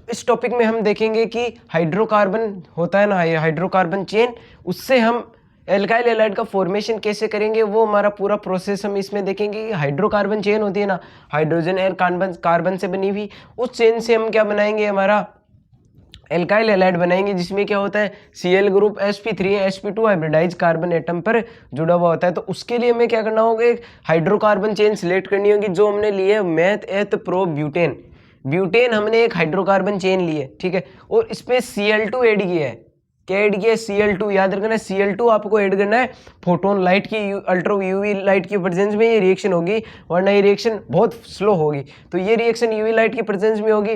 तो इस टॉपिक में हम देखेंगे कि हाइड्रोकार्बन होता है ना, हाइड्रोकार्बन चेन, उससे हम एल्काइल हैलाइड का फॉर्मेशन कैसे करेंगे, वो हमारा पूरा प्रोसेस हम इसमें देखेंगे। हाइड्रोकार्बन चेन होती है ना, हाइड्रोजन और कार्बन से बनी हुई, उस चेन से हम क्या बनाएंगे, हमारा एल्काइल हैलाइड बनाएंगे, जिसमें क्या होता है Cl group sp3 sp2 hybridize carbon atom पर जुड़ा हुआ होता है। तो उसके लिए हमें क्या करना होगा, एक हाइड्रोकार्बन चेन सिलेक्ट करनी होगी, जो हमने लिए मेथ एथ प्रो ब्यूटेन। ब्यूटेन हमने एक हाइड्रोकार्बन चेन ली है, ठीक है, और इसमें Cl2 ऐड किया है। क्या ऐड किया है? Cl2। याद रखना है Cl2 आपको ऐड करना है फोटोन लाइट की, अल्ट्रा यूवी लाइट की प्रेजेंस में ये रिएक्शन होगी, वरना ये रिएक्शन बहुत स्लो होगी। तो ये रिएक्शन यूवी लाइट की प्रेजेंस में होगी।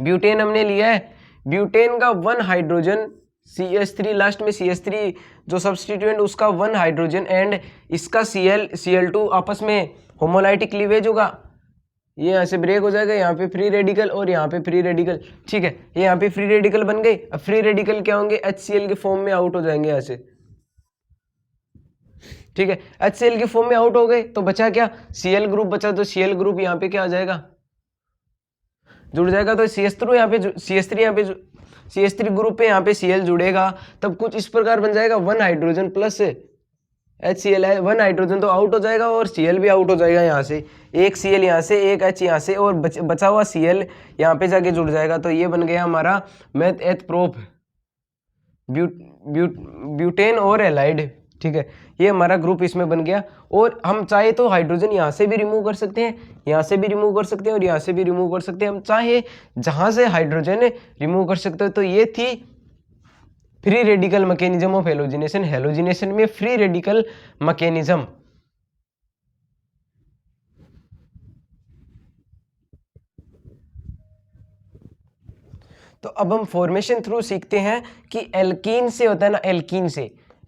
ब्यूटेन हमने लिया है, ब्यूटेन का 1 हाइड्रोजन CH3, लास्ट में CH3 जो सब्सटीट्यूएंट, उसका 1 हाइड्रोजन एंड इसका Cl2 आपस में होमोलाइटिक क्लीवेज होगा। ये यहाँ से ब्रेक हो जाएगा, यहाँ पे फ्री रेडिकल और यहाँ पे फ्री रेडिकल, ठीक है, ये यहाँ पे फ्री रेडिकल बन गई। अब फ्री रेडिकल क्या होंगे, HCl के फॉर्म में आउट हो जाएंगे यहाँ से, ठीक है, HCl के फॉर्म में आउट हो गए। तो बचा क्या, Cl ग्रुप बचा, तो Cl ग्रुप यहाँ पे क्या आ जाएगा, जुड़ जाएगा। तो CH3 यहाँ पे CH3 ग्रुप पे यहाँ पे Cl जुड़ेगा, तब कुछ इस प्रकार बन जाएगा 1 हाइड्रोजन प्लस HCl है, 1 हाइड्रोजन तो आउट हो जाएगा और Cl भी आउट हो जाएगा यहाँ से, एक Cl यहाँ से, एक H यहाँ से, और बचा हुआ Cl यहाँ पे जाके जुड़ जाएगा। तो ये बन गया हमारा मेथ एथ प्रोप ब्यूटेन और एलाइड, ठीक है, ये हमारा ग्रुप इसमें बन गया। और हम चाहे तो हाइड्रोजन यहाँ से भी रिमूव कर सकते हैं, यहाँ से भी रिमूव कर सकते हैं, और यहाँ से भी रिमूव कर सकते हैं, हम चाहे जहाँ से हाइड्रोजन रिमूव कर सकते हो। तो ये थी free radical mechanism of halogenation, halogenation में फ्री रेडिकल मैकेनिज्म। तो अब हम फॉर्मेशन थ्रू सीखते हैं कि एल्कीन से होता है ना,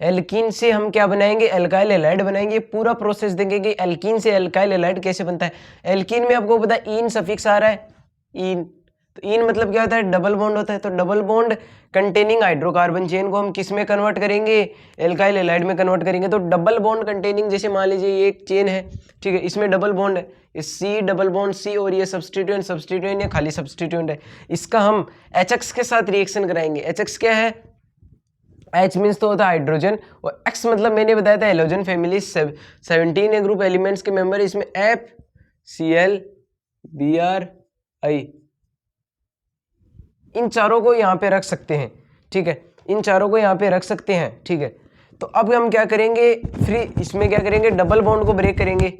एल्कीन से हम क्या बनाएंगे, एल्काइल हैलाइड बनाएंगे। पूरा प्रोसेस देंगे कि एल्कीन से एल्काइल हैलाइड कैसे बनता है। एल्कीन में आपको पता है इन सफिक्स आ रहा है, इन, तो इन मतलब क्या होता है, डबल बॉन्ड होता है। तो double bond containing hydrocarbon chain को हम किस में कन्वर्ट करेंगे, एल्काइल हैलाइड में कन्वर्ट करेंगे। तो डबल बॉन्ड कंटेनिंग, जैसे मान लीजिए ये एक चेन है, ठीक है, इसमें डबल बॉन्ड है, C डबल बॉन्ड C, और ये सब्सटीट्यूएंट या खाली सब्सटीट्यूएंट है, इसका हम HX के साथ रिएक्शन कराएंगे। HX क्या है, H मीन्स तो होता है हाइड्रोजन, और X मतलब मैंने बताया था हेलोजन फैमिली 17 है ग्रुप एलिमेंट्स के मेंबर, इसमें FCl Bri, इन चारों को यहाँ पे रख सकते हैं, ठीक है, इन चारों को यहाँ पे रख सकते हैं, ठीक है। तो अब हम क्या करेंगे, इसमें क्या करेंगे, डबल बॉन्ड को ब्रेक करेंगे,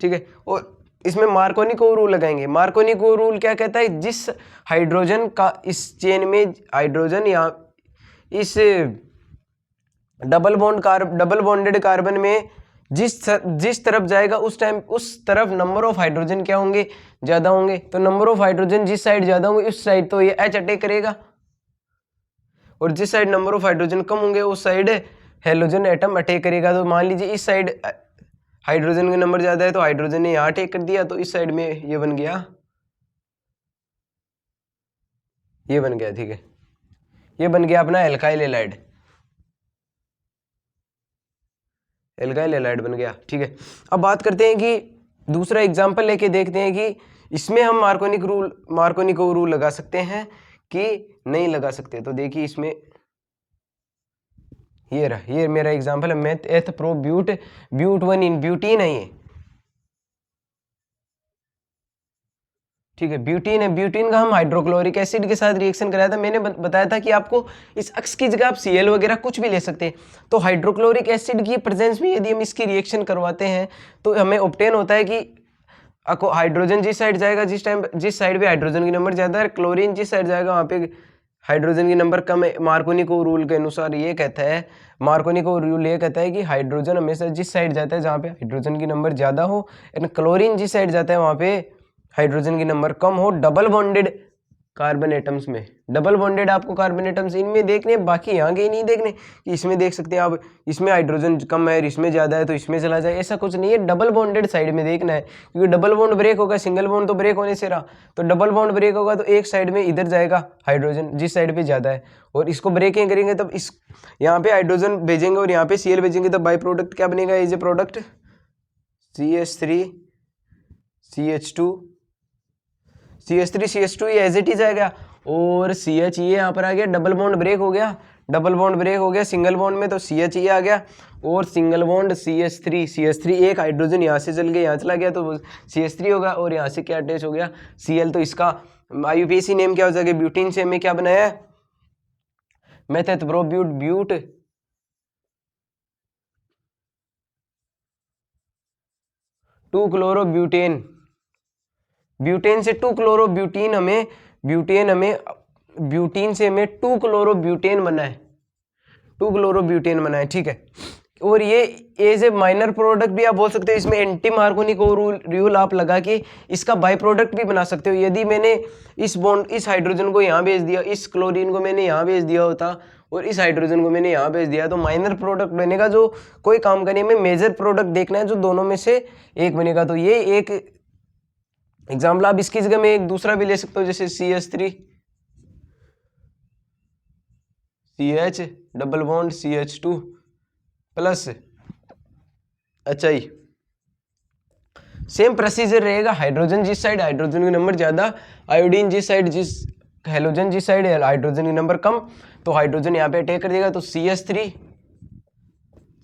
ठीक है, और इसमें मार्कोनी रूल लगाएंगे। मार्कोनी रूल क्या कहता है, जिस हाइड्रोजन का इस चेन में हाइड्रोजन या इस डबल बॉन्डेड कार्बन में जिस तरफ जाएगा उस तरफ नंबर ऑफ हाइड्रोजन क्या होंगे, ज्यादा होंगे। तो नंबर ऑफ हाइड्रोजन जिस साइड ज्यादा होंगे उस साइड तो ये H अटैक करेगा, और जिस साइड नंबर ऑफ हाइड्रोजन कम होंगे उस साइड हेलोजन एटम अटैक करेगा। तो मान लीजिए इस साइड हाइड्रोजन के नंबर ज्यादा है तो हाइड्रोजन ने यहाँ अटैक कर दिया, तो इस साइड में ये बन गया, ठीक है, ये बन गया अपना एल्काइल हैलाइड बन गया, ठीक है। अब बात करते हैं कि दूसरा एग्जांपल लेके देखते हैं कि इसमें हम मार्कोनी रूल लगा सकते हैं कि नहीं लगा सकते। तो देखिए इसमें ये मेरा एग्जांपल है, मेथ एथ प्रो ब्यूट 1 इन ब्यूटीन है ये, ठीक है, ब्यूटीन का हम हाइड्रोक्लोरिक एसिड के साथ रिएक्शन कराया था। मैंने बताया था कि आपको इस अक्स की जगह आप Cl वगैरह कुछ भी ले सकते हैं। तो हाइड्रोक्लोरिक एसिड की प्रेजेंस में यदि हम इसकी रिएक्शन करवाते हैं तो हमें ऑब्टेन होता है कि हाइड्रोजन जिस साइड जाएगा, जिस साइड पे हाइड्रोजन की नंबर ज्यादा है, क्लोरीन जिस साइड जाएगा वहाँ पे हाइड्रोजन की नंबर कम है। मार्कोनी रूल के अनुसार ये कहता है, मार्कोनी रूल ये कहता है कि हाइड्रोजन हमेशा जिस साइड जाता है जहाँ पे हाइड्रोजन की नंबर ज्यादा हो, एंड क्लोरीन जिस साइड जाता है वहाँ पे हाइड्रोजन की नंबर कम हो। डबल बॉन्डेड कार्बन एटम्स में, डबल बॉन्डेड आपको कार्बन एटम्स इनमें देखने, बाकी यहाँ के नहीं देखने कि इसमें देख सकते हैं आप, इसमें हाइड्रोजन कम है, इसमें ज़्यादा है तो इसमें चला जाए, ऐसा कुछ नहीं है। डबल बॉन्डेड साइड में देखना है, क्योंकि डबल बॉन्ड ब्रेक होगा, सिंगल बॉन्ड तो ब्रेक होने से रहा, तो डबल बॉन्ड ब्रेक होगा तो एक साइड में इधर जाएगा हाइड्रोजन जिस साइड पे ज़्यादा है, और इसको ब्रेकिंग करेंगे तब इस यहाँ पे हाइड्रोजन भेजेंगे और यहाँ पे Cl भेजेंगे, तब बाई प्रोडक्ट क्या बनेगा, as a product CH3 CH2 CH3 ये एज इट इज आ गया, और CH ये यहाँ पर आ गया, डबल बॉन्ड ब्रेक हो गया, डबल बॉन्ड ब्रेक हो गया सिंगल बॉन्ड में, तो CH ये आ गया, और सिंगल बॉन्ड CH3 एक हाइड्रोजन यहाँ से चल गया यहाँ चला गया, तो CH3 होगा, और यहाँ से क्या अटैच हो गया Cl, तो इसका IUPAC नेम क्या हो जाएगा, ब्यूटीन से हमें क्या बनाया है, मेथड प्रोब्यूट ब्यूट 2-क्लोरोब्यूटेन, ब्यूटेन से 2-क्लोरोब्यूटीन हमें ब्यूटीन से हमें 2-क्लोरोब्यूटेन बना है, 2-क्लोरोब्यूटेन बना है, ठीक है। और ये एज ए माइनर प्रोडक्ट भी आप बोल सकते हो, इसमें एंटी मार्कोनी को रूल आप लगा के इसका बाई प्रोडक्ट भी बना सकते हो। यदि मैंने इस हाइड्रोजन को यहाँ भेज दिया, इस क्लोरीन को मैंने यहाँ भेज दिया होता, और इस हाइड्रोजन को मैंने यहाँ भेज दिया, तो माइनर प्रोडक्ट बनेगा जो कोई काम करने में, मेजर प्रोडक्ट देखना है जो दोनों में से एक बनेगा। तो ये एक एग्जाम्पल, आप इसकी जगह में एक दूसरा भी ले सकते हो, जैसे CH3 CH double bond CH2 plus HI, same procedure रहेगा, हाइड्रोजन जिस साइड हाइड्रोजन की नंबर ज्यादा, आयोडीन जिस साइड हैलोजन जिस साइड हाइड्रोजन की नंबर कम, तो हाइड्रोजन यहाँ पे अटैक कर देगा, तो CH3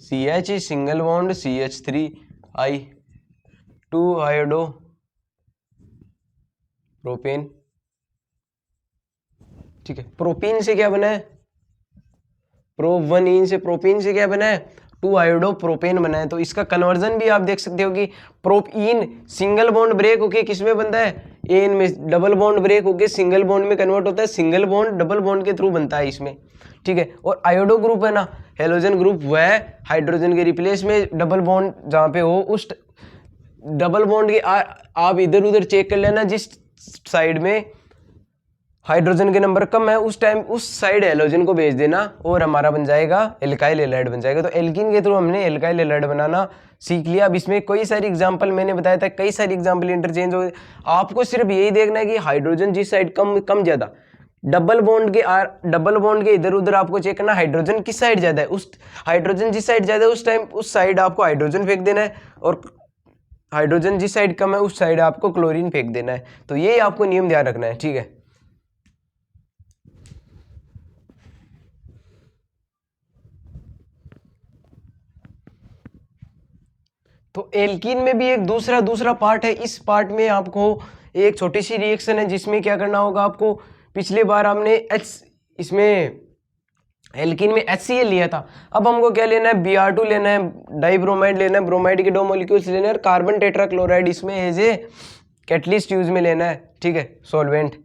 CH single bond CH3I 2 iodo propane, ठीक है। प्रोपीन से क्या बना है, प्रोपीन से क्या बना है, 2 आयोडो प्रोपेन बना है। तो इसका कन्वर्जन भी आप देख सकते हो कि प्रोपीन सिंगल बॉन्ड ब्रेक होके किस में बनता है, एन में, डबल बॉन्ड ब्रेक होके सिंगल बॉन्ड में कन्वर्ट होता है, सिंगल बॉन्ड डबल बॉन्ड के थ्रू बनता है इसमें, ठीक है। और आयोडो ग्रुप है ना, हेलोजन ग्रुप, वह हाइड्रोजन के रिप्लेस में डबल बॉन्ड जहाँ पे हो, उस डबल बॉन्ड के आप इधर उधर चेक कर लेना, जिस साइड में हाइड्रोजन के नंबर कम है उस टाइम उस साइड हेलोजन को भेज देना, और हमारा बन जाएगा एल्काइल हैलाइड बन जाएगा। तो एल्कीन के थ्रू हमने एल्काइल हैलाइड बनाना सीख लिया। अब इसमें कई सारी एग्जांपल मैंने बताया था, कई सारी एग्जांपल इंटरचेंज हो, आपको सिर्फ यही देखना है कि हाइड्रोजन जिस साइड कम ज्यादा, डबल बॉन्ड के इधर उधर आपको चेक करना, हाइड्रोजन किस साइड ज्यादा है, उस हाइड्रोजन जिस साइड ज्यादा है उस टाइम उस साइड आपको हाइड्रोजन फेंक देना है, और हाइड्रोजन जिस साइड कम है उस साइड आपको क्लोरीन फेंक देना है। तो ये आपको नियम ध्यान रखना है, ठीक है। तो एल्कीन में भी एक दूसरा पार्ट है। इस पार्ट में आपको एक छोटी सी रिएक्शन है जिसमें क्या करना होगा आपको, पिछले बार हमने इसमें एल्कीन में HCl लिया था, अब हमको क्या लेना है, Br2 लेना है, डाइब्रोमाइड लेना है, ब्रोमाइड के 2 मॉलिक्यूल्स लेना है, और कार्बन टेट्राक्लोराइड इसमें एज ए कैटलिस्ट यूज में लेना है, ठीक है, सॉल्वेंट।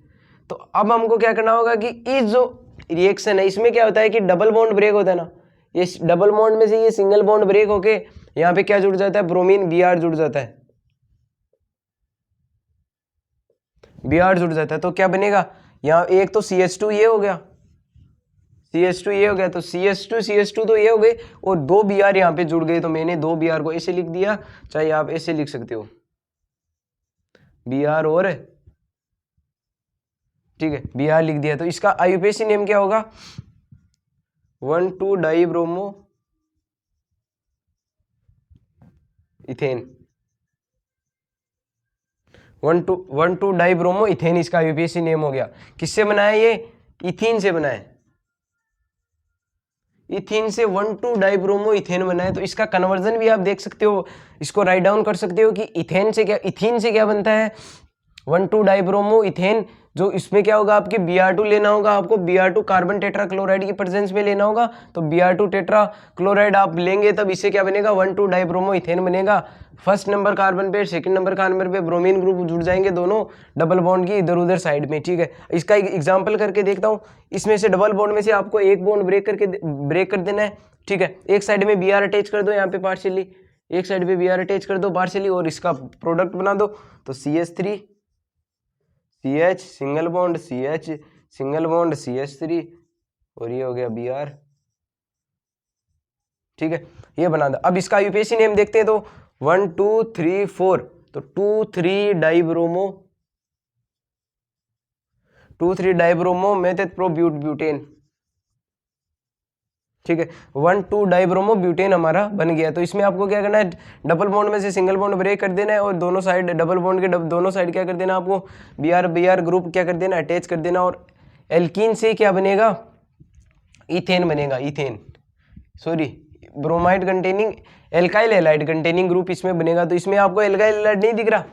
तो अब हमको क्या करना होगा कि इस जो रिएक्शन है इसमें क्या होता है कि डबल बॉन्ड ब्रेक होता है ना, ये डबल बॉन्ड में से ये सिंगल बॉन्ड ब्रेक होके यहाँ पे क्या जुड़ जाता है, ब्रोमीन Br जुड़ जाता है, Br जुड़ जाता है। तो क्या बनेगा, यहाँ एक तो CH2 ये हो गया, CH2 ये हो गया, तो CH2 तो ये हो गए, और 2 Br यहाँ पे जुड़ गए, तो मैंने 2 Br को ऐसे लिख दिया, चाहे आप ऐसे लिख सकते हो, Br और, ठीक है, Br लिख दिया। तो इसका IUPAC नेम क्या होगा, 1,2 डाइब्रोमो इथेन, 1,2 डाइब्रोमो इथेन इसका IUPAC नेम हो गया। किससे बनाया ये, इथीन से बनाया, इथीन से 1,2 डाइब्रोमो इथेन बना है। तो इसका कन्वर्जन भी आप देख सकते हो, इसको राइट डाउन कर सकते हो कि इथीन से क्या बनता है, 1,2 डाइब्रोमो इथेन, जो इसमें क्या होगा, आपके Br2 लेना होगा, आपको Br2 कार्बन टेट्राक्लोराइड की प्रेजेंस में लेना होगा, तो Br2 टेट्राक्लोराइड आप लेंगे तब इससे क्या बनेगा, 1,2 डाइब्रोमो इथेन बनेगा। फर्स्ट नंबर कार्बन पे सेकंड नंबर कार्बन पे ब्रोमीन ग्रुप जुड़ जाएंगे दोनों डबल बॉन्ड की इधर उधर साइड में, ठीक है। इसका एक एग्जांपल करके देखता हूँ, इसमें से डबल बॉन्ड में से आपको एक बॉन्ड ब्रेक कर देना है, ठीक है। एक साइड में Br अटैच कर दो यहाँ पे पार्शियली, एक साइड पे Br अटैच कर दो पार्शियली, और इसका प्रोडक्ट बना दो, तो CH3 CH single bond CH single bond CH3, और ये हो गया Br, ठीक है, ये बना दो। अब इसका IUPAC नेम देखते हैं, तो 1 2 3 4, तो 2,3 डाइब्रोमो मेथड प्रोब्यूटेन, ठीक है, 1,2 डाइब्रोमो ब्यूटेन हमारा बन गया। तो इसमें आपको क्या करना है, डबल बॉन्ड में से सिंगल बॉन्ड ब्रेक कर देना है और दोनों साइड डबल बॉन्ड के दोनों साइड क्या कर देना आपको, Br ग्रुप क्या कर देना, अटैच कर देना। और एल्कीन से क्या बनेगा, इथेन बनेगा, ethane sorry bromide containing alkyl allied containing group इसमें बनेगा। तो इसमें आपको एल्काइल एलाइड नहीं दिख रहा,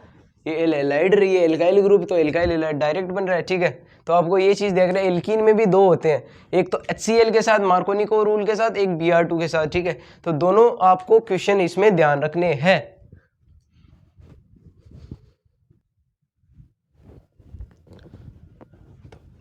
ये एलाइड रही है एल्काइल ग्रुप, तो एल्काइल एलाइड डायरेक्ट बन रहा है। ठीक है, तो आपको ये चीज़ देख रहे हैं, एल्कीन में भी दो होते हैं, एक तो HCl के साथ मार्कोनिको रूल के साथ, एक Br2 के साथ। ठीक है, तो दोनों आपको क्वेश्चन इसमें ध्यान रखने हैं।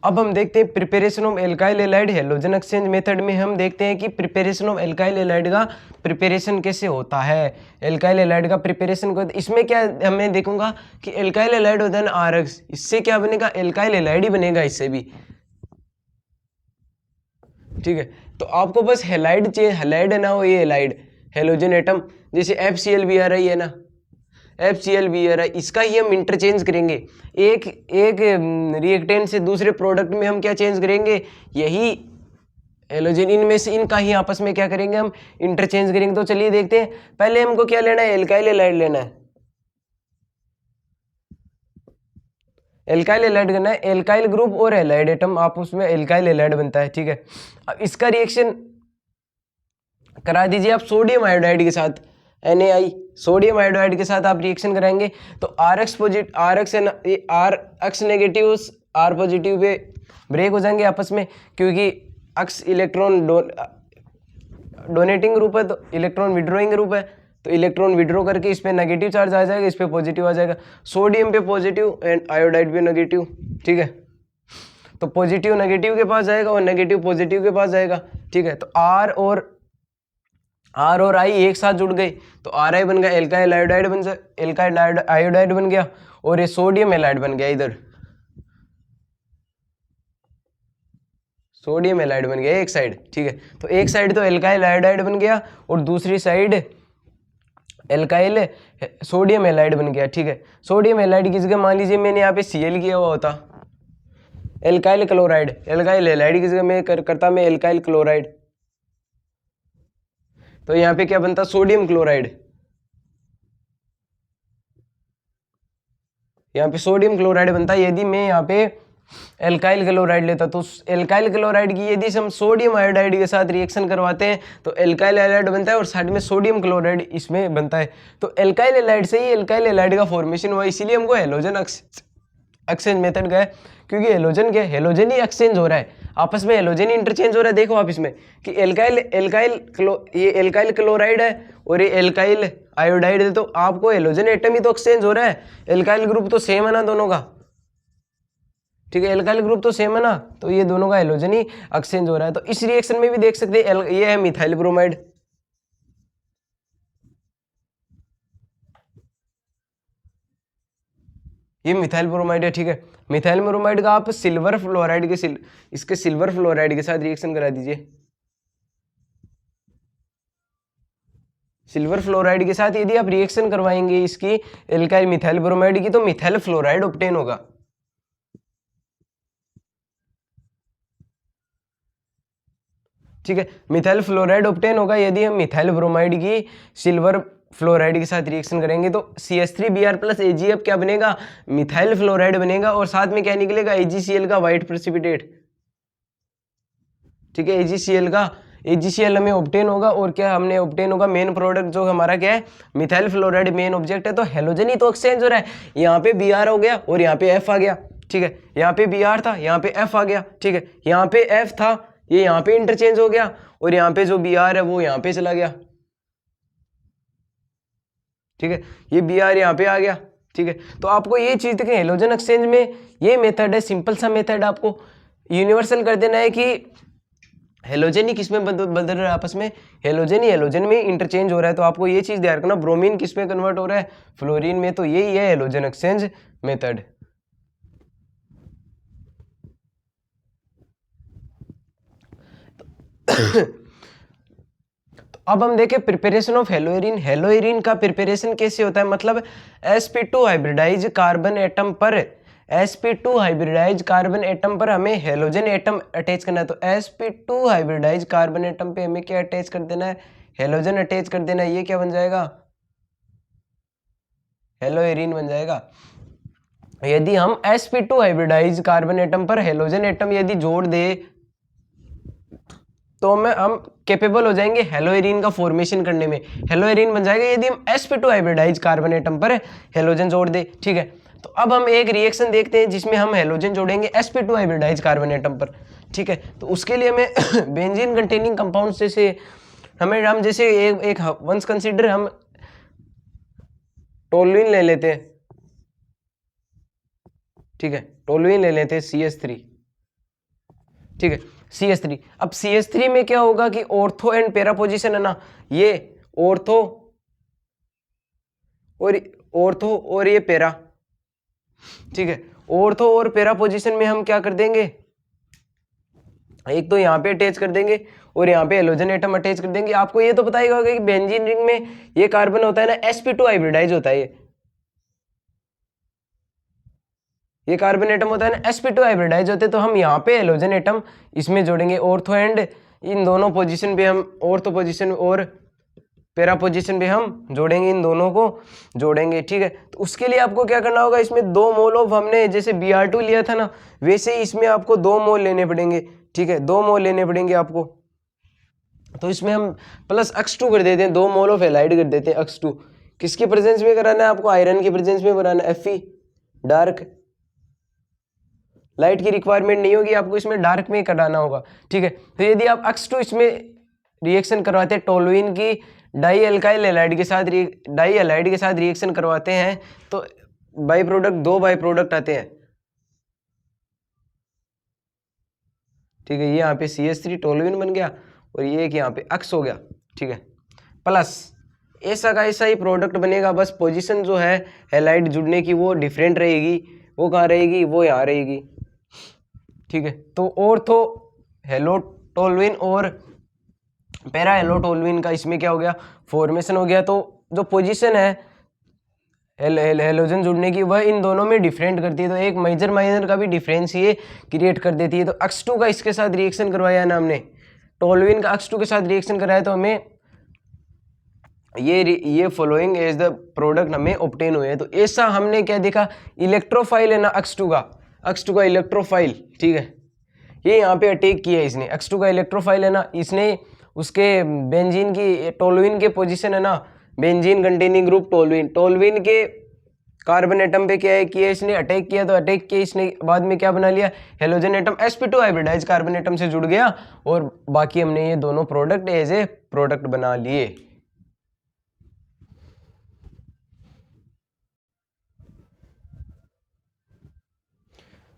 अब हम देखते हैं preparation of alkyl allied halogen exchange method में हम देखते हैं कि प्रिपरेशन ऑफ एल्काइल एलाइड का प्रिपरेशन कैसे होता है। एल्काइल एलाइड का प्रिपरेशन को इसमें क्या हमें देखूंगा कि एल्काइल एलाइड होता है ना RX, इससे क्या बनेगा, एल्काइल एलाइड ही बनेगा इससे भी। ठीक है, तो आपको बस हेलाइड चाहिए, हेलाइड है ना वो ये एलाइड हेलोजन एटम, जैसे FCl भी आ रही है ना, FCl भी आ रहा है, इसका ही हम इंटरचेंज करेंगे। एक रिएक्टेंट से दूसरे प्रोडक्ट में हम क्या चेंज करेंगे, यही हेलोजन, इनमें से इनका ही आपस में क्या करेंगे, हम इंटरचेंज करेंगे। तो चलिए देखते हैं, पहले हमको क्या लेना है, एल्काइल एलाइड लेना है। एल्काइल एलाइड करना है, एल्काइल ग्रुप और एलाइड एटम आप उसमें एल्काइल एलाइड बनता है। ठीक है, अब इसका रिएक्शन करा दीजिए आप सोडियम आयोडाइड के साथ, NaI सोडियम आयोडाइड के साथ आप रिएक्शन कराएंगे तो RX पॉजिटिव, RX है ना, ये RX negative R positive pay break हो जाएंगे आपस में, क्योंकि X इलेक्ट्रॉन डोनेटिंग ग्रुप है तो इलेक्ट्रॉन विड्रॉइंग ग्रुप है, तो इलेक्ट्रॉन विड्रॉ करके इस पे नेगेटिव चार्ज आ जाएगा, इस पे पॉजिटिव आ जाएगा, सोडियम पे पॉजिटिव एंड आयोडाइड पे नेगेटिव। ठीक है, तो पॉजिटिव नेगेटिव के पास जाएगा और नेगेटिव पॉजिटिव के पास जाएगा। ठीक है, तो R और I एक साथ जुड़ गए तो Ri बन गया, एल्काइल आयोडाइड बन जाए, एल्काइल आयोडाइड बन गया, और ये सोडियम एलाइड बन गया, इधर सोडियम एलाइड बन गया एक साइड। ठीक है, तो एक साइड तो एल्काइल आयोडाइड बन गया और दूसरी साइड एल्काइल सोडियम एलाइड बन गया। ठीक है, सोडियम एलाइड की जगह मान लीजिए मैंने यहाँ पे Cl किया हुआ होता, एल्काइल क्लोराइड, एल्काइल एलाइड की जगह मैं करता मैं एल्काइल क्लोराइड, तो यहाँ पे क्या बनता, सोडियम क्लोराइड, यहाँ पे सोडियम क्लोराइड बनता है। यदि मैं यहाँ पे एल्काइल क्लोराइड लेता तो एल्काइल क्लोराइड की यदि हम सोडियम आयोडाइड के साथ रिएक्शन करवाते हैं तो एल्काइल एलाइड बनता है और साइड में सोडियम क्लोराइड इसमें बनता है। तो एल्काइल एलाइड से ही एल्काइल एलाइड का फॉर्मेशन हुआ, इसीलिए हमको हेलोजन एक्सचेंज मेथड का है, क्योंकि हेलोजन क्या है, हेलोजन ही एक्सचेंज हो रहा है, आपस में हेलोजन ही इंटरचेंज हो रहा है। देखो आप इसमें कि ये एल्काइल क्लोराइड है और ये एल्काइल आयोडाइड है, तो आपको हेलोजन एटम ही तो एक्सचेंज हो रहा है, एल्काइल ग्रुप तो सेम है ना दोनों का। ठीक है, एल्काइल ग्रुप तो सेम है ना, तो ये दोनों का हेलोजन ही एक्सचेंज हो रहा है। तो इस रिएक्शन में भी देख सकते हैं, ये है मिथाइल ब्रोमाइड, ये मिथाइल ब्रोमाइड है। ठीक है, मिथाइल ब्रोमाइड का आप सिल्वर फ्लोराइड के इसके सिल्वर फ्लोराइड के साथ रिएक्शन करा दीजिए। सिल्वर फ्लोराइड के साथ यदि आप रिएक्शन करवाएंगे इसकी एल्काइल मिथाइल ब्रोमाइड की, तो मिथाइल फ्लोराइड ऑब्टेन होगा। ठीक है, मिथाइल फ्लोराइड ऑब्टेन होगा यदि हम मिथाइल ब्रोमाइड की सिल्वर फ्लोराइड के साथ रिएक्शन करेंगे, तो CH3Br प्लस AgF क्या बनेगा, मिथाइल फ्लोराइड बनेगा, और साथ में क्या निकलेगा, AgCl का व्हाइट प्रेसिपिटेट। ठीक है, AgCl हमें ऑब्टेन होगा, और क्या हमने ऑब्टेन होगा, मेन प्रोडक्ट जो हमारा क्या है, मिथाइल फ्लोराइड मेन ऑब्जेक्ट है। तो हेलोजन ही तो एक्सचेंज हो रहा है, यहाँ पे Br हो गया और यहाँ पे F आ गया। ठीक है, यहाँ पे Br था, यहाँ पे F आ गया। ठीक है, यहाँ पे F था, ये यहाँ पे इंटरचेंज हो गया, और यहाँ पे जो Br है वो यहाँ पे चला गया। ठीक है, ये Br यहाँ पे आ गया। ठीक है, तो आपको ये चीज देखें, हेलोजन एक्सचेंज में ये मेथड है, सिंपल सा मेथड, आपको यूनिवर्सल कर देना है कि हेलोजन ही किसमें बदल रहा है आपस में, हेलोजन ही हेलोजन में इंटरचेंज हो रहा है। तो आपको ये चीज ध्यान रखना, ब्रोमीन किस में कन्वर्ट हो रहा है, फ्लोरीन में, तो यही है हेलोजन एक्सचेंज मेथड। तो अब हम देखें प्रिपरेशन ऑफ हेलोइरिन। हेलोइरिन का प्रिपरेशन कैसे होता है, मतलब sp2 हाइब्रिडाइज कार्बन एटम पर sp2 हाइब्रिडाइज कार्बन एटम पर हमें हेलोजन एटम अटैच करना है। तो sp2 हाइब्रिडाइज कार्बन एटम पे हमें क्या अटैच कर देना है, हेलोजन अटैच कर देना है। ये क्या बन जाएगा, हेलोएरिन बन जाएगा। यदि हम sp2 हाइब्रिडाइज कार्बन एटम पर हेलोजन एटम यदि जोड़ दे तो हम कैपेबल हो जाएंगे हेलोएरिन का फॉर्मेशन करने में, हेलोएरिन बन जाएगा यदि हम sp2 हाइब्रिडाइज कार्बन एटम पर हेलोजन जोड़ दे। ठीक है, तो अब हम एक रिएक्शन देखते हैं जिसमें हम हेलोजन जोड़ेंगे sp2 हाइब्रिडाइज कार्बन एटम पर। ठीक है, तो उसके लिए हमें बेंजीन कंटेनिंग कंपाउंड जैसे हम जैसे एक वंस कंसीडर हम टोलुइन ले लेते हैं। ठीक है, टोलुइन ले लेते हैं CH3। ठीक है, CH3। अब CH3 में क्या होगा कि ऑर्थो एंड पैरा पोजीशन है ना, ये ऑर्थो और ये पैरा। ठीक है, ऑर्थो और पैरा पोजीशन में हम क्या कर देंगे, एक तो यहाँ पे अटैच कर देंगे और यहाँ पे हेलोजन एटम अटैच कर देंगे। आपको ये तो पता ही होगा कि बेंजीन रिंग में ये कार्बन होता है ना sp2 हाइब्रिडाइज होता है, ये कार्बन एटम होता है ना sp2 हाइब्रिडाइज होते हैं। तो हम यहाँ पे हेलोजन एटम इसमें जोड़ेंगे, ऑर्थो एंड इन दोनों पोजीशन पे हम ऑर्थो पोजीशन और पैरा पोजीशन पे हम जोड़ेंगे, इन दोनों को जोड़ेंगे। ठीक है, तो उसके लिए आपको क्या करना होगा, इसमें 2 मोल ऑफ हमने जैसे Br2 लिया था ना, वैसे ही इसमें आपको 2 मोल लेने पड़ेंगे। ठीक है, 2 मोल लेने पड़ेंगे आपको। तो इसमें हम प्लस X2 कर देते हैं, 2 मोल ऑफ हैलाइड कर देते हैं X2। किसकी प्रेजेंस में कराना है आपको, आयरन की प्रेजेंस में बनाना है। Fe डार्क, लाइट की रिक्वायरमेंट नहीं होगी आपको, इसमें डार्क में कराना होगा। ठीक है, तो यदि आप X2 इसमें रिएक्शन करवाते हैं टोलुइन की डाई एल्काइल हैलाइड के साथ रिएक्शन करवाते हैं तो बाई प्रोडक्ट 2 बाई प्रोडक्ट आते हैं। ठीक है, ये यहाँ पे CH3 टोलुइन बन गया और ये एक यहाँ पे X हो गया। ठीक है, प्लस ऐसा का ऐसा ही प्रोडक्ट बनेगा, बस पोजीशन जो है हैलाइड जुड़ने की वो डिफरेंट रहेगी। वो कहाँ रहेगी, वो यहाँ रहेगी। ठीक है, तो ऑर्थो हेलोटोलुइन और पैरा हेलोटोलुइन का इसमें क्या हो गया, फॉर्मेशन हो गया। तो जो पोजीशन है हेलोजन जुड़ने की वह इन दोनों में डिफरेंट करती है, तो एक मेजर माइनर का भी डिफरेंस ये क्रिएट कर देती है। तो X2 का इसके साथ रिएक्शन करवाया ना हमने, टोलुइन का X2 के साथ रिएक्शन कराया, तो हमें ये फॉलोइंग एज द प्रोडक्ट हमें ऑब्टेन हुए हैं। तो ऐसा हमने क्या देखा, इलेक्ट्रोफाइल है ना X2 का इलेक्ट्रोफाइल। ठीक है, ये यहाँ पे अटैक किया इसने, X2 का इलेक्ट्रोफाइल है ना, इसने उसके बेंजीन की टोलुइन के पोजीशन है ना, बेंजीन कंटेनिंग ग्रुप टोलुइन के कार्बन एटम पे क्या है किया इसने, अटैक किया। तो अटैक किया इसने, बाद में क्या बना लिया, halogen atom sp2 hybridize carbon atom से जुड़ गया और बाकी हमने ये दोनों प्रोडक्ट एज ए प्रोडक्ट बना लिए।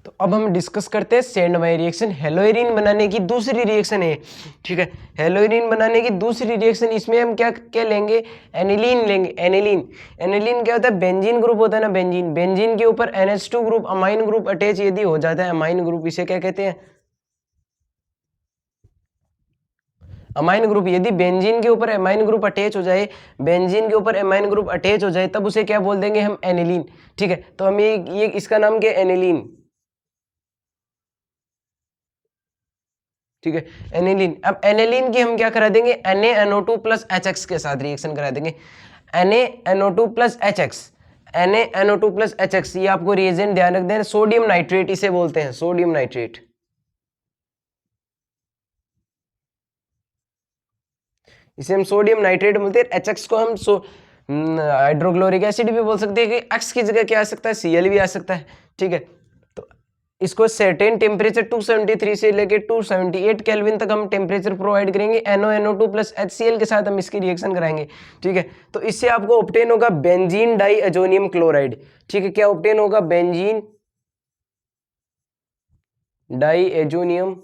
तो अब हम डिस्कस करते हैं सेंड बाय रिएक्शन, हेलोइरिन बनाने की दूसरी रिएक्शन है। ठीक है, हेलोइरिन बनाने की दूसरी रिएक्शन, इसमें हम क्या क्या लेंगे, एनिलीन लेंगे। एनिलीन क्या होता है, बेंजीन ग्रुप होता है ना, बेंजीन के ऊपर NH2 group amine group attach यदि हो जाता है, अमाइन ग्रुप, इसे क्या कहते हैं, अमाइन ग्रुप। यदि बेंजीन के ऊपर एमाइन ग्रुप अटैच हो जाए, तब उसे क्या बोल देंगे हम, एनिलीन। ठीक है, तो हम ये इसका नाम क्या, एनिलीन। ठीक है, एनिलीन। अब एनिलीन की हम क्या करा देंगे, NaNO2 प्लस HX के साथ रिएक्शन करा देंगे, NaNO2 प्लस HX। ये आपको रिएजेंट ध्यान रख देना, सोडियम नाइट्रेट इसे बोलते हैं, सोडियम नाइट्रेट। इसे हम सोडियम नाइट्रेट बोलते हैं। HX को हम हाइड्रोक्लोरिक एसिड भी बोल सकते हैं कि X की जगह क्या आ सकता है, Cl भी आ सकता है। ठीक है, तो इसको सर्टेन टेम्परेचर 273 से लेके 278 केल्विन तक हम टेम्परेचर प्रोवाइड करेंगे। NaNO2 प्लस HCl के साथ हम इसकी रिएक्शन कराएंगे। ठीक है, तो इससे आपको ऑब्टेन होगा बेंजीन डाई एजोनियम क्लोराइड। ठीक है, क्या ऑब्टेन होगा, benzene diazonium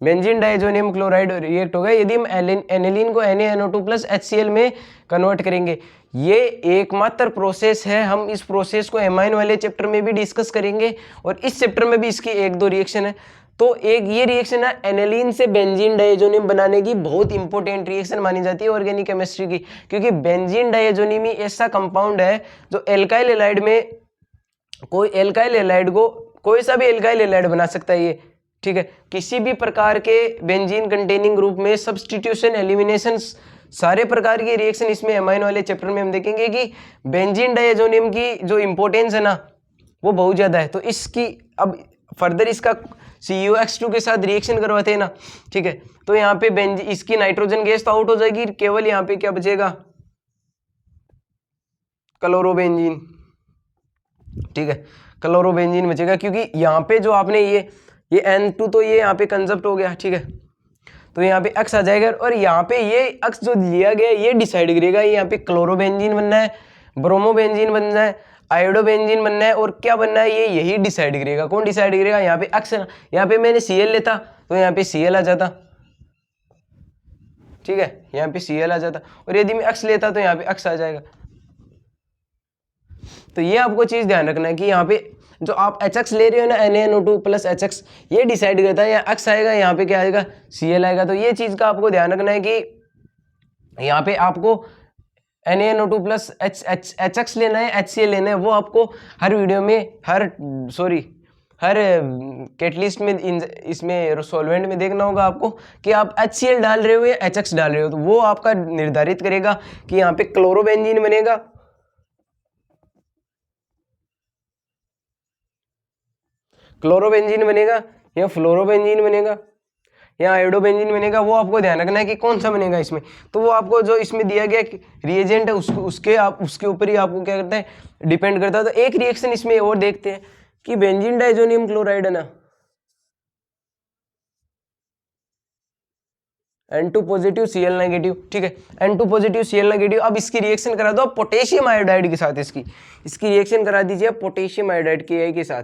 benzene diazonium chloride react होगा यदि हम एनिलीन को NaNO2 प्लस HCl में कन्वर्ट करेंगे। ये एकमात्र प्रोसेस है, हम इस प्रोसेस को एमाइन वाले चैप्टर में भी डिस्कस करेंगे और इस चैप्टर में भी इसकी 1-2 रिएक्शन है। तो एक ये रिएक्शन है एनिलीन से बेंजीन डाइएजोनियम बनाने की बहुत इंपॉर्टेंट रिएक्शन मानी जाती है ऑर्गेनिक केमिस्ट्री की, क्योंकि बेंजीन डाइएजोनियम ऐसा कंपाउंड है जो एल्काइल हैलाइड में कोई एल्काइल हैलाइड को कोई सा भी एल्काइल हैलाइड बना सकता है ये, ठीक है। किसी भी प्रकार के बेंजीन कंटेनिंग ग्रुप में सब्स्टिट्यूशन एलिमिनेशन सारे प्रकार की रिएक्शन इसमें अमाइन वाले चैप्टर में हम देखेंगे कि बेंजीन डाइएजोनियम की जो इंपॉर्टेंस है ना वो बहुत ज़्यादा है। तो इसकी अब फर्दर इसका CuH2 के साथ रिएक्शन करवाते हैं ना, ठीक है। तो यहाँ पे इसकी नाइट्रोजन गैस तो आउट हो जाएगी, केवल यहाँ पे क्या बचेगा, क्लोरोबेंजीन, ठीक है, क्लोरोबेंजीन बचेगा, क्योंकि यहाँ पे जो आपने ये N2 तो ये यहाँ पे कंजप्ट हो गया, ठीक है। तो यहाँ पे X आ जाएगा और यहाँ पे ये X जो लिया गया ये डिसाइड करेगा यहाँ पे क्लोरोबेंजीन बनना है, ब्रोमोबेंजीन बनना है, आयोडोबेंजीन बनना है और क्या बनना है ये यही डिसाइड करेगा। कौन डिसाइड करेगा, यहाँ पे X, यहाँ पे मैंने Cl लेता तो यहाँ पे Cl आ जाता, ठीक है, यहाँ पे Cl आ जाता, और यदि मैं X लेता तो यहाँ पे X आ जाएगा। तो ये आपको चीज ध्यान रखना है कि यहाँ पे जो आप HX ले रहे हो ना NaNO2 प्लस HX, ये डिसाइड करता है यहाँ X आएगा, यहाँ पे क्या आएगा, Cl आएगा। तो ये चीज का आपको ध्यान रखना है कि यहाँ पे आपको NaNO2 प्लस HX लेना है, HCl लेना है, वो आपको हर वीडियो में हर कैटलिस्ट में इसमें सॉल्वेंट में देखना होगा आपको कि आप HCl डाल रहे हो या HX डाल रहे हो। तो वो आपका निर्धारित करेगा कि यहाँ पे क्लोरोबेंजीन बनेगा, क्लोरोबेंजीन बनेगा या फ्लोरोबेंजीन बनेगा या आयोडोबेंजीन बनेगा, वो आपको ध्यान रखना है कि कौन सा बनेगा इसमें। तो वो आपको जो इसमें दिया गया रिएजेंट है उसके ऊपर ही आपको क्या करता है, डिपेंड करता है। तो एक रिएक्शन इसमें और देखते हैं कि बेंजीन डाइजोनियम क्लोराइड है ना, N2 पॉजिटिव Cl नेगेटिव, ठीक है, N2 पॉजिटिव Cl नेगेटिव। अब इसकी रिएक्शन करा दो पोटेशियम आयोडाइड के साथ, इसकी रिएक्शन करा दीजिए पोटेशियम आयोडाइड Ki के साथ,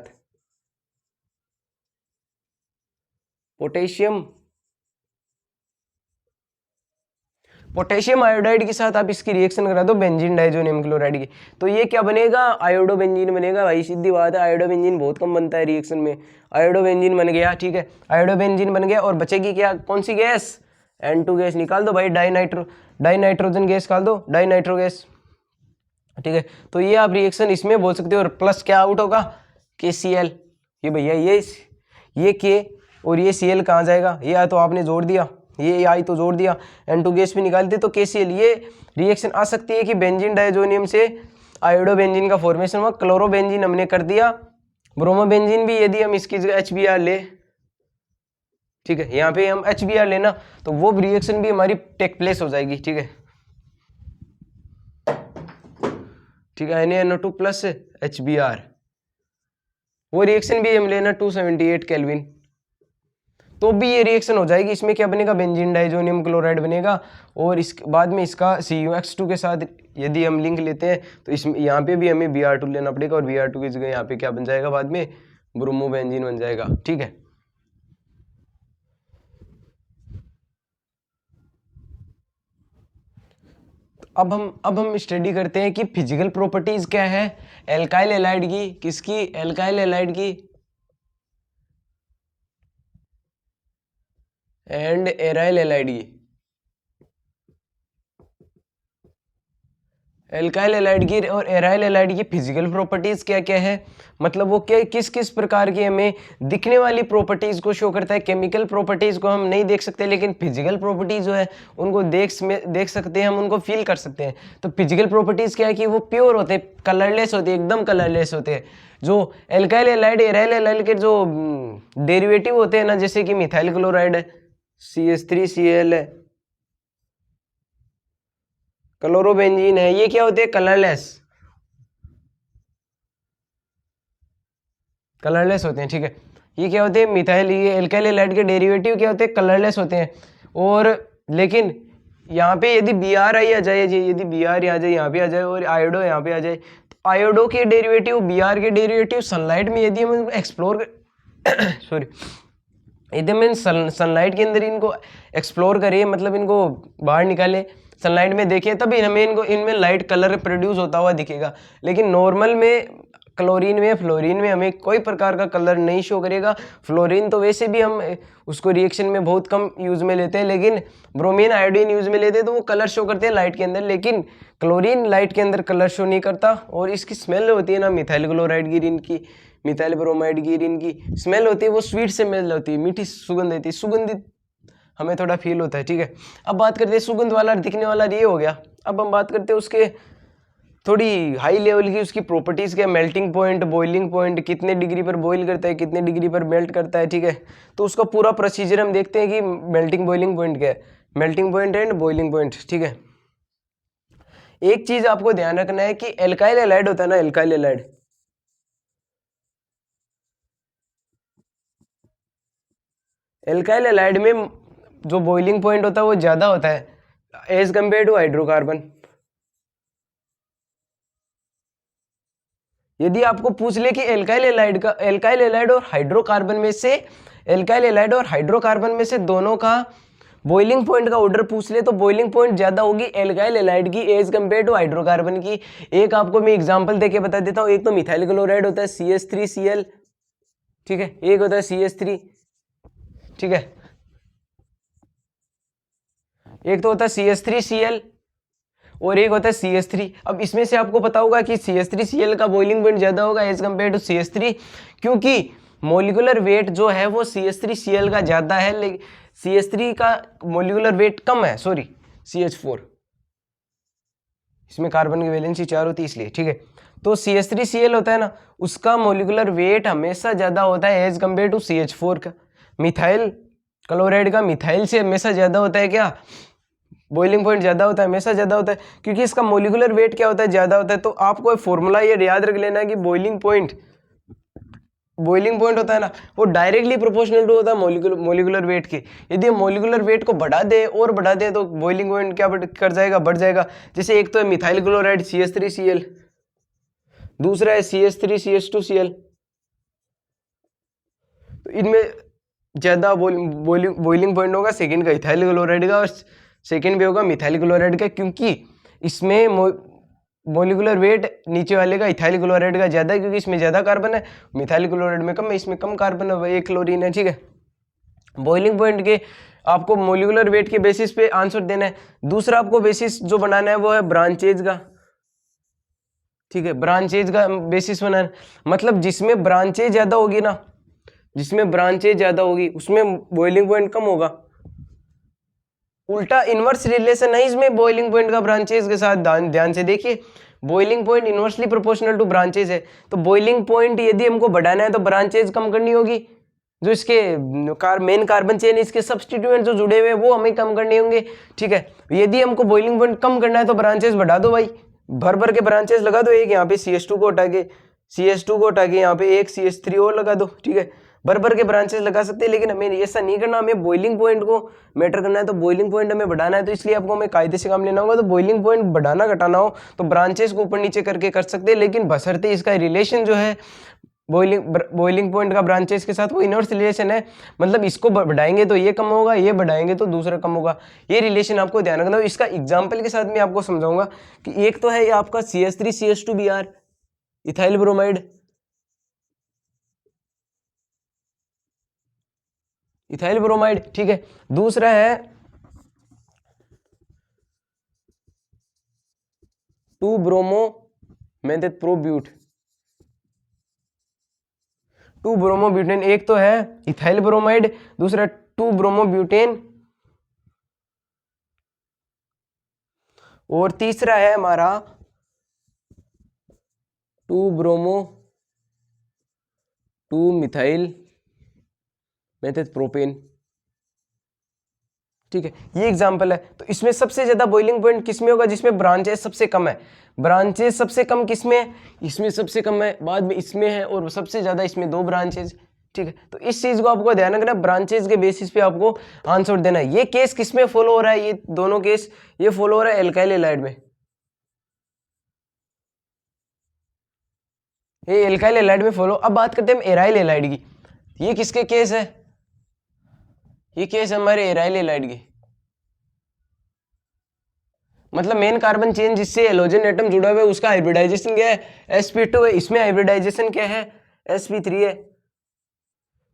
पोटेशियम आयोडाइड के साथ आप इसकी रिएक्शन करा दो बेंजीन डाइजोनियम क्लोराइड की। तो ये क्या बनेगा, आयोडोबेंजीन बनेगा। भाई सीधी बात है, आयोडोबेंजीन बहुत कम बनता है रिएक्शन में, आयोडोबेंजीन बन गया, ठीक है, आयोडोबेंजीन बन गया और बचेगी क्या, कौन सी गैस, N2 गैस निकाल दो भाई, डाइनाइट्रोजन गैस निकाल दो, डाइनाइट्रो गैस, ठीक है। तो ये आप रिएक्शन इसमें बोल सकते हो, और प्लस क्या आउट होगा, KCl, ये भैया ये K और ये Cl कहाँ जाएगा, ये तो आपने जोड़ दिया, ये आई तो जोड़ दिया, N2 गैस भी निकाल दी तो KCl। ये रिएक्शन आ सकती है कि बेंजीन डाइजोनियम से आयोडोबेंजीन का फॉर्मेशन हुआ, क्लोरोबेंजीन हमने कर दिया, ब्रोमोबेंजीन भी यदि हम इसकी जगह HBr ले, ठीक है, यहाँ पे हम HBr लेना तो वो रिएक्शन भी हमारी टेक प्लेस हो जाएगी, ठीक है, ठीक है, NaNO2 प्लस HBr, वो रिएक्शन भी हम लेना 278 केल्विन, तो भी ये रिएक्शन हो जाएगी। इसमें क्या बनेगा, बेंजीन डाइजोनियम क्लोराइड बनेगा, और इसके बाद में इसका CuH2 के साथ यदि हम लिंक लेते हैं तो इसमें यहाँ पे भी हमें Br2 लेना पड़ेगा, और Br2 की जगह यहाँ पे क्या बन जाएगा, बाद में ब्रोमोबेंजीन बन जाएगा, ठीक है। अब हम स्टडी करते हैं कि फिजिकल प्रॉपर्टीज क्या है एल्काइल हैलाइड की, किसकी, एल्काइल हैलाइड की एंड एराइल हैलाइड की। एल्काइल हैलाइड की और एराइल हैलाइड की फिजिकल प्रॉपर्टीज क्या क्या है, मतलब वो क्या किस किस प्रकार की हमें दिखने वाली प्रॉपर्टीज को शो करता है। केमिकल प्रॉपर्टीज को हम नहीं देख सकते, लेकिन फिजिकल प्रॉपर्टीज जो है उनको देख सकते हैं, हम उनको फील कर सकते हैं। तो फिजिकल प्रॉपर्टीज क्या है कि वो प्योर होते हैं, कलरलेस होते हैं, एकदम कलरलेस होते हैं। जो एल्काइल हैलाइड एराइल हैलाइड के जो डेरिवेटिव होते हैं ना, जैसे कि मिथाइल क्लोराइड है, CH3Cl है, क्लोरोबेंजीन है, ये क्या होते हैं, कलरलेस होते हैं, ठीक है। ये क्या होते हैं, मिथाइल, ये एल्काइल हैलाइड के डेरिवेटिव क्या होते हैं, कलरलेस होते हैं। और लेकिन यहाँ पे यदि Br आ जाए, यदि Br आ जाए, यहाँ पे आ जाए, और आयोडो यहाँ पे आ जाए, तो आयोडो के डेरिवेटिव, Br के डेरिवेटिव सनलाइट में यदि हम एक्सप्लोर सॉरी यदि हम सनलाइट के अंदर इनको एक्सप्लोर करें, मतलब इनको बाहर निकालें, सनलाइट में देखें, तभी हमें इनमें लाइट कलर प्रोड्यूस होता हुआ दिखेगा। लेकिन नॉर्मल में क्लोरीन में, फ्लोरीन में हमें कोई प्रकार का कलर नहीं शो करेगा। फ्लोरीन तो वैसे भी हम उसको रिएक्शन में बहुत कम यूज में लेते हैं, लेकिन ब्रोमीन आयोडीन यूज में लेते हैं तो वो कलर शो करते हैं लाइट के अंदर, लेकिन क्लोरीन लाइट के अंदर कलर शो नहीं करता। और इसकी स्मेल होती है ना मिथाइल क्लोराइड की, रिन की, मिथाइल ब्रोमाइड की, रिन की स्मेल होती है वो स्वीट स्मेल होती है, मीठी सुगंध देती है, सुगंधित हमें थोड़ा फील होता है। ठीक है, अब बात करते हैं सुगंध वाला दिखने वाला ये हो गया। अब हम बात करते हैं उसके थोड़ी हाई लेवल की उसकी प्रॉपर्टीज क्या, मेल्टिंग पॉइंट, बॉइलिंग पॉइंट, कितने डिग्री पर बॉईल करता है, कितने डिग्री पर मेल्ट करता है। ठीक है, तो उसका पूरा प्रोसीजर हम देखते हैं कि मेल्टिंग बॉइलिंग पॉइंट क्या है, melting point and boiling point. ठीक है, एक चीज आपको ध्यान रखना है कि एल्काइल हैलाइड होता है ना, एल्काइल हैलाइड, एल्काइल हैलाइड में जो बॉइलिंग पॉइंट होता है वो ज्यादा होता है एज कंपेयर टू हाइड्रोकार्बन। यदि आपको पूछ ले कि एल्काइल हैलाइड और हाइड्रोकार्बन में से, एल्काइल हैलाइड और हाइड्रोकार्बन में से दोनों का बॉइलिंग पॉइंट का ऑर्डर पूछ ले तो बॉइलिंग पॉइंट ज्यादा होगी एल्काइल हैलाइड की एज कंपेयर टू हाइड्रोकार्बन की। एक आपको मैं एग्जांपल देके बता देता हूँ, एक तो मिथाइल क्लोराइड होता है CH3Cl, ठीक है, एक होता है CH3, ठीक है, एक तो होता है CH3Cl और एक होता है CH3। अब इसमें से आपको पता होगा कि CH3Cl का बॉइलिंग पॉइंट ज्यादा होगा एज कंपेयर टू CH3, क्योंकि मोलिकुलर वेट जो है वो CH3Cl का ज्यादा है, लेकिन CH3 का मोलिकुलर वेट कम है, सॉरी CH4, इसमें कार्बन की वैलेंसी 4 होती है इसलिए। ठीक है, तो CH3Cl होता है ना, उसका मोलिकुलर वेट हमेशा ज्यादा होता है एज कंपेयर टू CH4 का। मिथाइल क्लोराइड का मिथाइल से हमेशा ज्यादा होता है क्या, बॉइलिंग पॉइंट ज्यादा होता है, हमेशा ज्यादा होता है, क्योंकि इसका मोलिकुलर वेट क्या होता है, ज्यादा होता है। तो आपको फॉर्मूला ये याद रख लेना है कि बॉइलिंग पॉइंट होता है ना, वो डायरेक्टली प्रोपोर्शनल टू होता है मोलिकुलर वेट के। यदि हम मोलिकुलर वेट को बढ़ा दे तो बॉइलिंग पॉइंट क्या कर जाएगा, बढ़ जाएगा। जैसे एक तो है मिथाइल क्लोराइड CH3Cl, दूसरा है CH3CH2Cl, तो इनमें ज्यादा बॉइलिंग पॉइंट होगा सेकेंड का इथाइल क्लोराइड का और सेकेंड भी होगा मिथाइल क्लोराइड का, क्योंकि इसमें मोलिकुलर वेट नीचे वाले का इथाइल क्लोराइड का ज्यादा है, क्योंकि इसमें ज्यादा कार्बन है, मिथाइल क्लोराइड में कम है, इसमें कम कार्बन है, एक क्लोरीन है। ठीक है, बॉइलिंग पॉइंट के आपको मोलिकुलर वेट के बेसिस पे आंसर देना है। दूसरा आपको बेसिस जो बनाना है वो है ब्रांचेज का। ठीक है, ब्रांचेज का बेसिस बनाना, मतलब जिसमें ब्रांचेज ज्यादा होगी ना, जिसमें ब्रांचेज ज्यादा होगी उसमें बॉइलिंग पॉइंट कम होगा। उल्टा इनवर्स रिलेशन है इसमें बॉइलिंग पॉइंट का ब्रांचेज के साथ, ध्यान से देखिए, boiling point inversely proportional to branches है। तो बॉइलिंग पॉइंट यदि हमको बढ़ाना है तो ब्रांचेज कम करनी होगी, जो इसके मेन कार्बन चेन इसके सब्सटीट्यूएंट जो जुड़े हुए हैं वो हमें कम करने होंगे। ठीक है, यदि हमको बॉइलिंग पॉइंट कम करना है तो ब्रांचेज बढ़ा दो भाई, भर भर के ब्रांचेज लगा दो। एक यहाँ पे CH2 को हटा के यहाँ पे एक CH3 और लगा दो। ठीक है, भर भर के ब्रांचेस लगा सकते हैं, लेकिन हमें ऐसा नहीं करना, हमें बॉइलिंग पॉइंट को मैटर करना है। तो बॉइलिंग पॉइंट हमें बढ़ाना है, तो इसलिए आपको हमें कायदे से काम लेना होगा। तो बॉइलिंग पॉइंट बढ़ाना घटाना हो तो ब्रांचेस को ऊपर नीचे करके कर सकते हैं, लेकिन बशर्ते इसका रिलेशन जो है बॉइलिंग पॉइंट का ब्रांचेस के साथ वो इनवर्स रिलेशन है, मतलब इसको बढ़ाएंगे तो ये कम होगा, ये बढ़ाएंगे तो दूसरा कम होगा। ये रिलेशन आपको ध्यान रखना हो। इसका एग्जाम्पल के साथ मैं आपको समझाऊंगा कि एक तो है ये आपका CH3CH2Br इथाइल ब्रोमाइड, ठीक है। दूसरा है 2-ब्रोमो मेथड प्रोब्यूट, 2-ब्रोमोब्यूटेन। एक तो है इथाइल ब्रोमाइड, दूसरा 2-ब्रोमोब्यूटेन, और तीसरा है हमारा 2-ब्रोमो-2-मिथाइल मेथड प्रोपेन। ठीक है, ये एग्जांपल है। तो इसमें सबसे ज्यादा बॉइलिंग पॉइंट किसमें होगा, जिसमें ब्रांचेस सबसे कम है। ब्रांचेस सबसे कम किसमें है, इसमें सबसे कम है, बाद में इसमें है, और सबसे ज्यादा इसमें 2 ब्रांचेस। ठीक है, तो इस चीज को आपको ध्यान रखना, ब्रांचेस के बेसिस पे आपको आंसर देना है। ये केस किसमें फॉलो हो रहा है, ये दोनों केस ये फॉलो हो रहा है एल्काइल हैलाइड में, ये एल्काइल हैलाइड में फॉलो। अब बात करते हैं हम एराइल हैलाइड की। ये किसके केस है, ये केस हमारे एराइल हैलाइड की। मतलब मेन कार्बन चेन जिससे हेलोजन एटम जुड़ा हुआ है उसका हाइब्रिडाइजेशन क्या है, sp2 है। इसमें हाइब्रिडाइजेशन क्या है, sp3 है।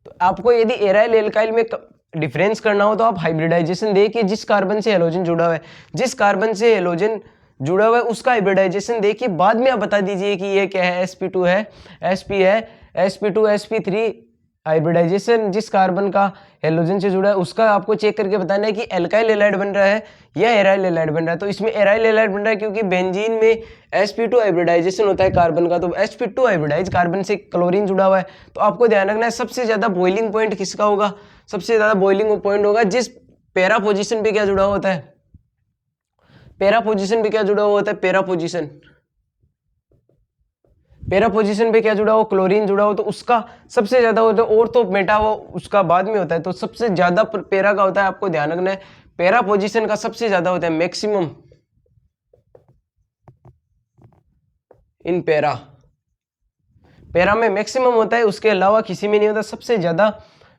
तो आपको यदि एराइल एल्काइल में डिफरेंस करना हो तो आप हाइब्रिडाइजेशन देखिए जिस कार्बन से हेलोजन जुड़ा हुआ है, जिस कार्बन से हेलोजन जुड़ा हुआ है उसका हाइब्रिडाइजेशन देखिए, बाद में आप बता दीजिए कि ये क्या है, sp2 है, sp है, sp2 sp3। हाइब्रिडाइजेशन जिस कार्बन का हेलोजन से जुड़ा है उसका आपको चेक करके बताना है कि एल्काइल हैलाइड बन रहा है या एराइल हैलाइड बन रहा है। तो इसमें एराइल हैलाइड बन रहा है क्योंकि बेंजीन में sp2 हाइब्रिडाइजेशन होता है कार्बन का, तो sp2 हाइब्रिडाइज कार्बन से क्लोरीन जुड़ा हुआ है। तो आपको ध्यान रखना है सबसे ज्यादा बॉइलिंग पॉइंट किसका होगा, सबसे ज्यादा बॉइलिंग पॉइंट होगा जिस पैरा पोजीशन पे क्या जुड़ा हुआ होता है, पैरा पोजीशन पे क्या जुड़ा हुआ होता है, पैरा पोजीशन, पैरा पोजीशन पे क्या जुड़ा हो, क्लोरीन जुड़ा हो, तो उसका सबसे ज्यादा होता है। और तो मेटा वो उसका बाद में होता है। तो सबसे ज्यादा पैरा का होता है, आपको ध्यान रखना है पैरा पोजीशन का सबसे ज्यादा होता है, मैक्सिमम इन पैरा, पैरा में मैक्सिमम होता है, उसके अलावा किसी में नहीं होता। सबसे ज्यादा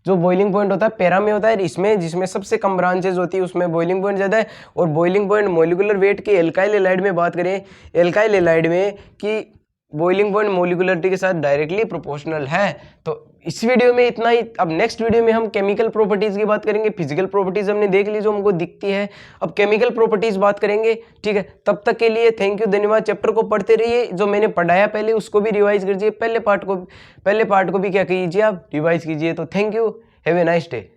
जो बॉइलिंग पॉइंट होता है पैरा में होता है, इसमें जिसमें सबसे कम ब्रांचेज होती है उसमें बॉइलिंग पॉइंट ज्यादा है। और बॉइलिंग पॉइंट मॉलिक्यूलर वेट के एल्काइल हैलाइड में बात करें, एल्काइल हैलाइड में कि बॉइलिंग पॉइंट मॉलिक्यूलरिटी के साथ डायरेक्टली प्रोपोर्शनल है। तो इस वीडियो में इतना ही। अब नेक्स्ट वीडियो में हम केमिकल प्रॉपर्टीज की बात करेंगे। फिजिकल प्रॉपर्टीज हमने देख ली जो हमको दिखती है, अब केमिकल प्रॉपर्टीज बात करेंगे। ठीक है, तब तक के लिए थैंक यू, धन्यवाद। चैप्टर को पढ़ते रहिए, जो मैंने पढ़ाया पहले उसको भी रिवाइज कीजिए, पहले पार्ट को भी क्या कीजिए आप रिवाइज कीजिए। तो thank you, have a nice day.